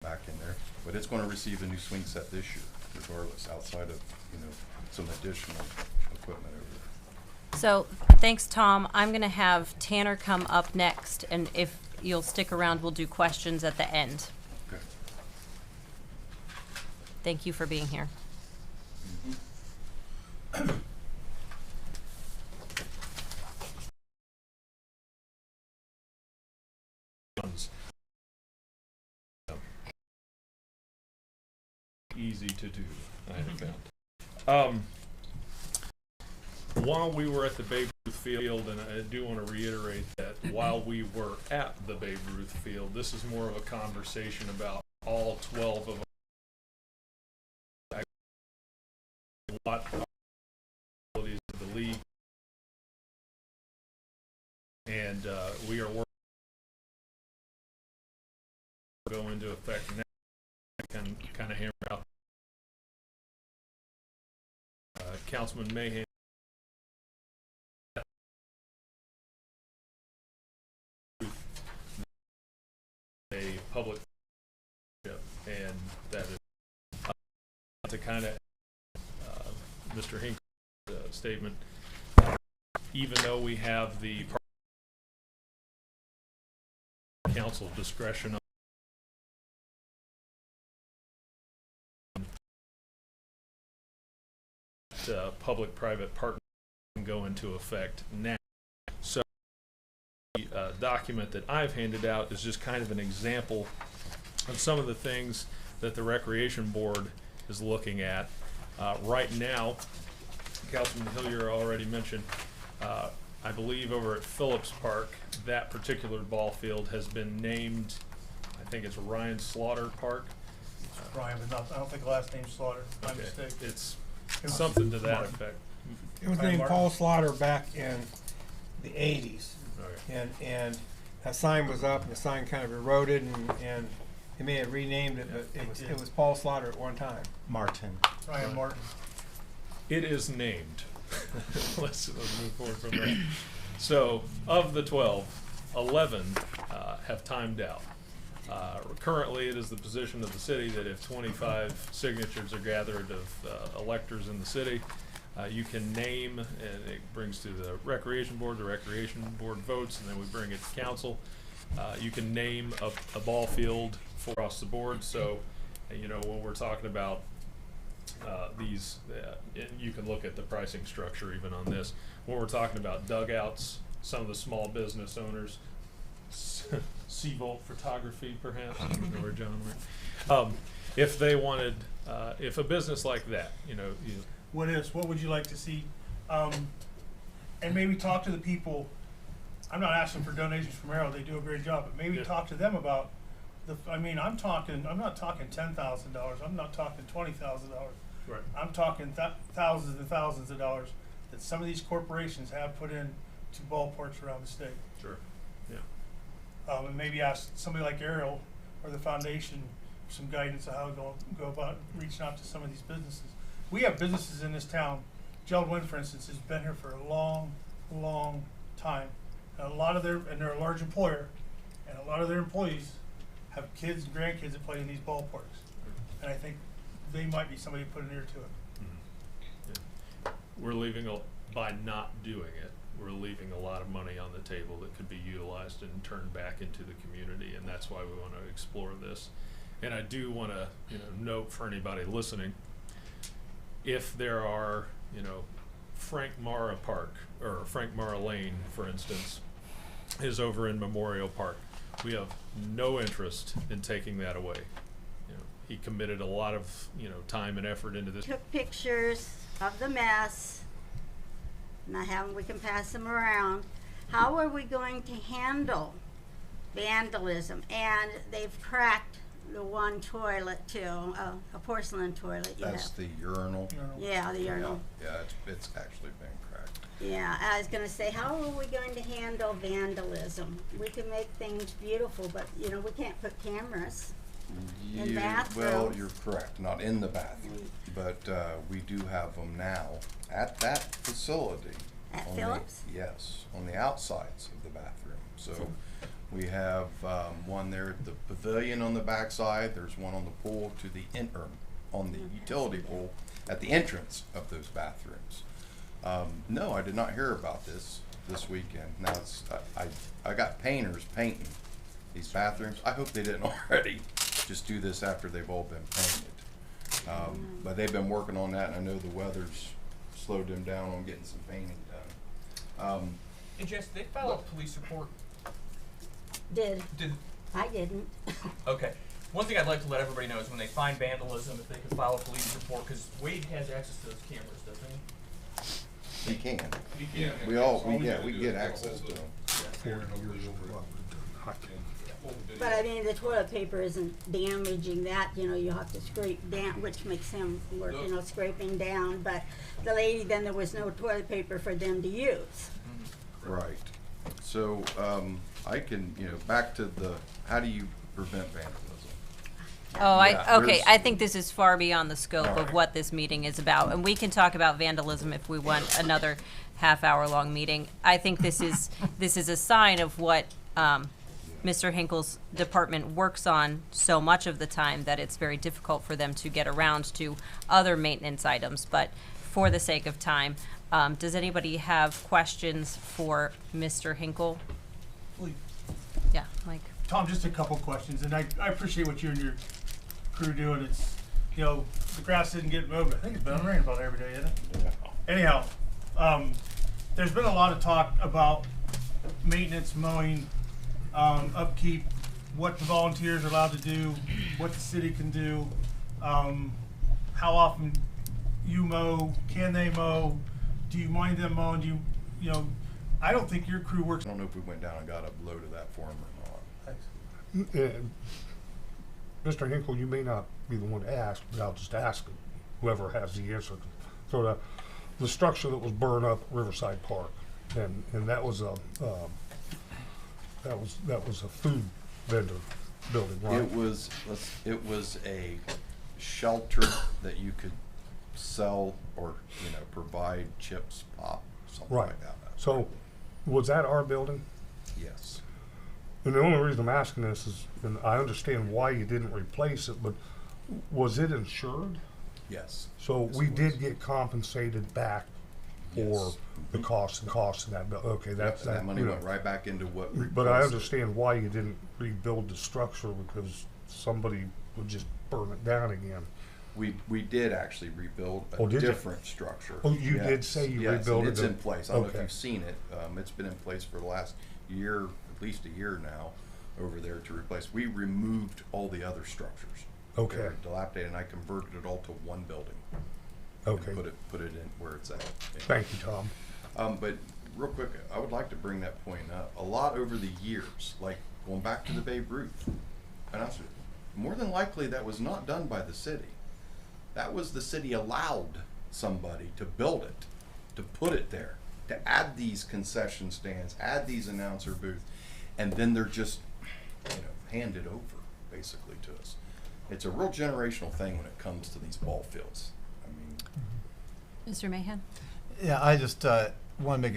back in there. But it's gonna receive a new swing set this year, regardless, outside of, some additional equipment over there. So, thanks, Tom. I'm gonna have Tanner come up next, and if you'll stick around, we'll do questions at the end. Okay. Thank you for being here. Easy to do, I have found. While we were at the Babe Ruth Field, and I do want to reiterate that while we were at the Babe Ruth Field, this is more of a conversation about all 12 of what abilities of the league, and we are working to go into effect now. I can kind of hammer out Councilman Mahan. A public and that is to kind of Mr. Hink's statement. Even though we have the council discretion on public-private partnership can go into effect now. So the document that I've handed out is just kind of an example of some of the things that the Recreation Board is looking at. Right now, Councilman Hillier already mentioned, I believe over at Phillips Park, that particular ball field has been named, I think it's Ryan Slaughter Park. Ryan, but not, I don't think the last name's Slaughter, my Okay. mistake. It's was something to that Martin. effect. It was Ryan named Martin. Paul Slaughter back in the 80s. Okay. And that sign was up, and the sign kind of eroded, and they may have renamed it, but it was Paul Slaughter at one time. Martin. Ryan Martin. It is named. Let's move forward from there. So, of the 12, 11 have timed out. Currently, it is the position of the city that if 25 signatures are gathered of electors in the city, you can name, and it brings to the Recreation Board votes, and then we bring it to council. You can name a ball field across the board. So, when we're talking about these, and you can look at the pricing structure even on this. When we're talking about dugouts, some of the small business owners, Seavolt Photography, perhaps, I don't know where John went. If they wanted, if a business like that, What would you like to see? And maybe talk to the people. I'm not asking for donations from Arrow, they do a great job, but maybe Yeah. talk to them about I'm not talking $10,000, I'm not talking $20,000. right. I'm talking thousands and thousands of dollars that some of these corporations have put in to ballparks around the state. Sure. Yeah. And maybe ask somebody like Ariel or the foundation for some guidance on how to go about reaching out to some of these businesses. We have businesses in this town. Jeld-Wen, for instance, has been here for a long, long time. And they're a large employer, and a lot of their employees have kids and grandkids that play in these ballparks. And I think they might be somebody to put an ear to it. Yeah. We're by not doing it, we're leaving a lot of money on the table that could be utilized and turned back into the community, and that's why we want to explore this. And I do want to, note for anybody listening, if there are, Frank Mara Park, or Frank Mara Lane, for instance, is over in Memorial Park. We have no interest in taking that away. He committed a lot of, time and effort into this. Took pictures of the mess, and we can pass them around. How are we going to handle vandalism? And they've cracked the one toilet too, a porcelain toilet. That's the urinal. Yeah, the urinal. Yeah, it's actually been cracked. Yeah, I was going to say, how are we going to handle vandalism? We can make things beautiful, but we can't put cameras in bathrooms. Well, you're correct, not in the bathroom, but we do have them now at that facility. At Phillips? Yes, on the outsides of the bathroom. So We have one there at the pavilion on the backside. There's one on the pool to the on the utility pool at the entrance of those bathrooms. No, I did not hear about this weekend. Now I got painters painting these bathrooms. I hope they didn't already just do this after they've all been painted. But they've been working on that, and I know the weather's slowed them down on getting some painting done. And Jess, they file a police report. Did. Did I didn't. okay. One thing I'd like to let everybody know is when they find vandalism, if they can file a police report, because Wade has access to those cameras, doesn't he? We can. Yeah. We get access to them. But I mean, the toilet paper isn't damaging that, you know, you have to scrape down, which makes them work, you know, scraping down. But the lady, then there was no toilet paper for them to use. Right. So, I can, back to how do you prevent vandalism? Oh, Yeah, okay, there's- I think this is far beyond the scope of Alright. what this meeting is about, and we can talk about vandalism if we want another half-hour-long meeting. I think this is a sign of what, Mr. Hinkle's department works on so much of the time that it's very difficult for them to get around to other maintenance items. But for the sake of time, does anybody have questions for Mr. Hinkle? Yeah, Mike. Tom, just a couple questions, and I appreciate what you and your crew doing. It's, the grass didn't get mowed. I think it's been raining about every day, isn't it? Anyhow, there's been a lot of talk about maintenance, mowing, upkeep, what the volunteers are allowed to do, what the city can do, how often you mow, can they mow, do you mind them mowing, I don't think your crew works. I don't know if we went down and got a load of that for them or not. Mr. Hinkle, you may not be the one to ask, but I'll just ask whoever has the answer. So the structure that was burned up at Riverside Park, and that was a food vendor building, right? It was a shelter that you could sell or, provide chips, pop, something Right. like that. So was that our building? Yes. And the only reason I'm asking this is, and I understand why you didn't replace it, but was it insured? Yes. So Yes, we it did was. get compensated back for Yes. the costs of that. Okay, that's That money you know. went right back into what. But I replaced it. understand why you didn't rebuild the structure, because somebody would just burn it down again. We did actually rebuild a Oh, did you? different structure. Oh, you Yes. did say you Yes, and rebuilt it it's to- in place. I don't know if okay. you've seen it. It's been in place for the last year, at least a year now, over there to replace. We removed all the other structures. They Okay, were dilapidated, and I converted it all to one building. And okay. put it in where it's at. Thank you, Tom. But real quick, I would like to bring that point up. A lot over the years, like going back to the Babe Ruth, and I said, more than likely that was not done by the city. That was the city allowed somebody to build it, to put it there, to add these concession stands, add these announcer booths, and then they're just, handed over basically to us. It's a real generational thing when it comes to these ball fields. I mean, Mr. Mahan? Yeah, I just want to make